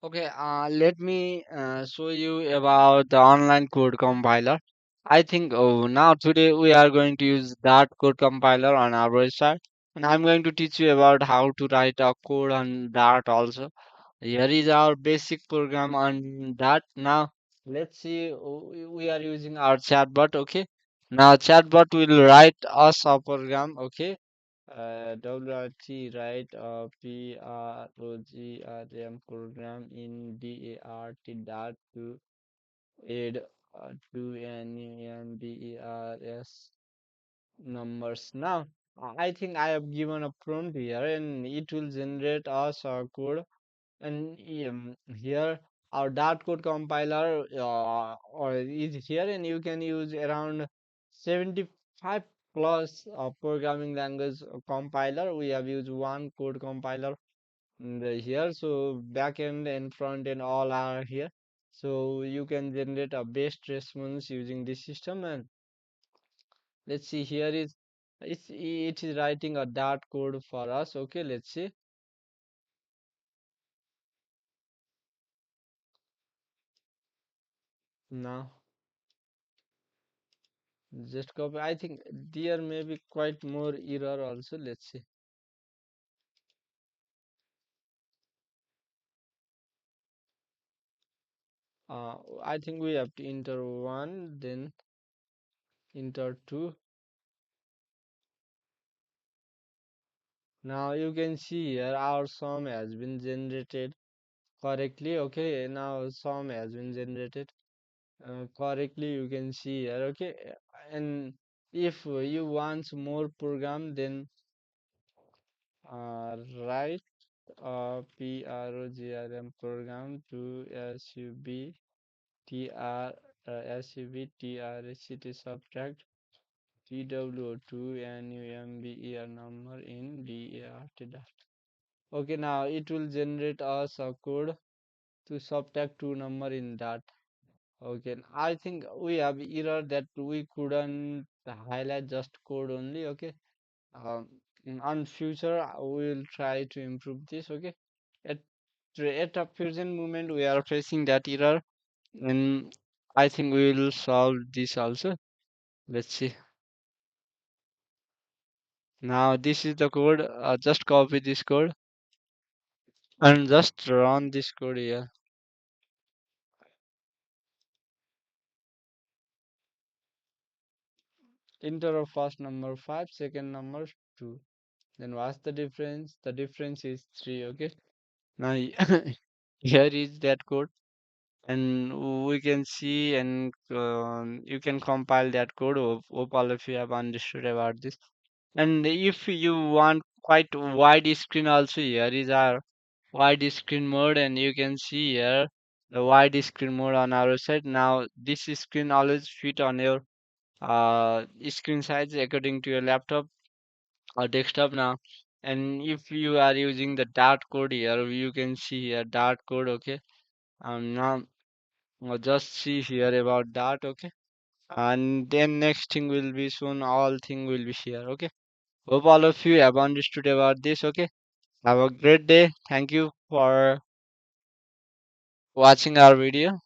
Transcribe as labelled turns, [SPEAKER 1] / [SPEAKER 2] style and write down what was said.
[SPEAKER 1] Okay, let me show you about the online code compiler. I think now today we are going to use that code compiler on our website, and I'm going to teach you about how to write a code on that also. Here is our basic program on that. Now let's see, we are using our chatbot. Okay, now chatbot will write us a program. Okay, WRT write a program program in DART dot to add to NEMBERS numbers. Now I think I have given a prompt here and it will generate us a code, and here our dart code compiler or is here, and you can use around 75 plus programming language compiler. We have used one code compiler here, so backend and front end all are here, so you can generate a best response using this system. And let's see, here is it is writing a dart code for us. Okay, let's see. Now just copy. I think there may be quite more error also. Let's see. I think we have to enter one, then enter two. Now you can see here our sum has been generated correctly. Okay, now sum has been generated correctly. You can see here. Okay, and if you want more program, then write program to SUB subtract TW2 and UMBER number in DART data. Okay, now it will generate us a code to subtract two number in that. Okay, I think we have error that we couldn't highlight just code only. Okay, um, on future we will try to improve this. Okay, at at a present moment we are facing that error, and I think we will solve this also. Let's see. Now this is the code. Just copy this code and just run this code here. Enter a first number 5, second number 2. Then what's the difference? The difference is 3. Okay. Now here is that code, and we can see, and you can compile that code. Hope all of you have understood about this. And if you want quite wide screen also, here is our wide screen mode, and you can see here the wide screen mode on our side. Now this screen always fit on your screen size according to your laptop or desktop. Now, and if you are using the dart code here, you can see here dart code. Okay, now just see here about that. Okay, and then next thing will be soon, all thing will be here. Okay, hope all of you have understood about this. Okay, have a great day. Thank you for watching our video.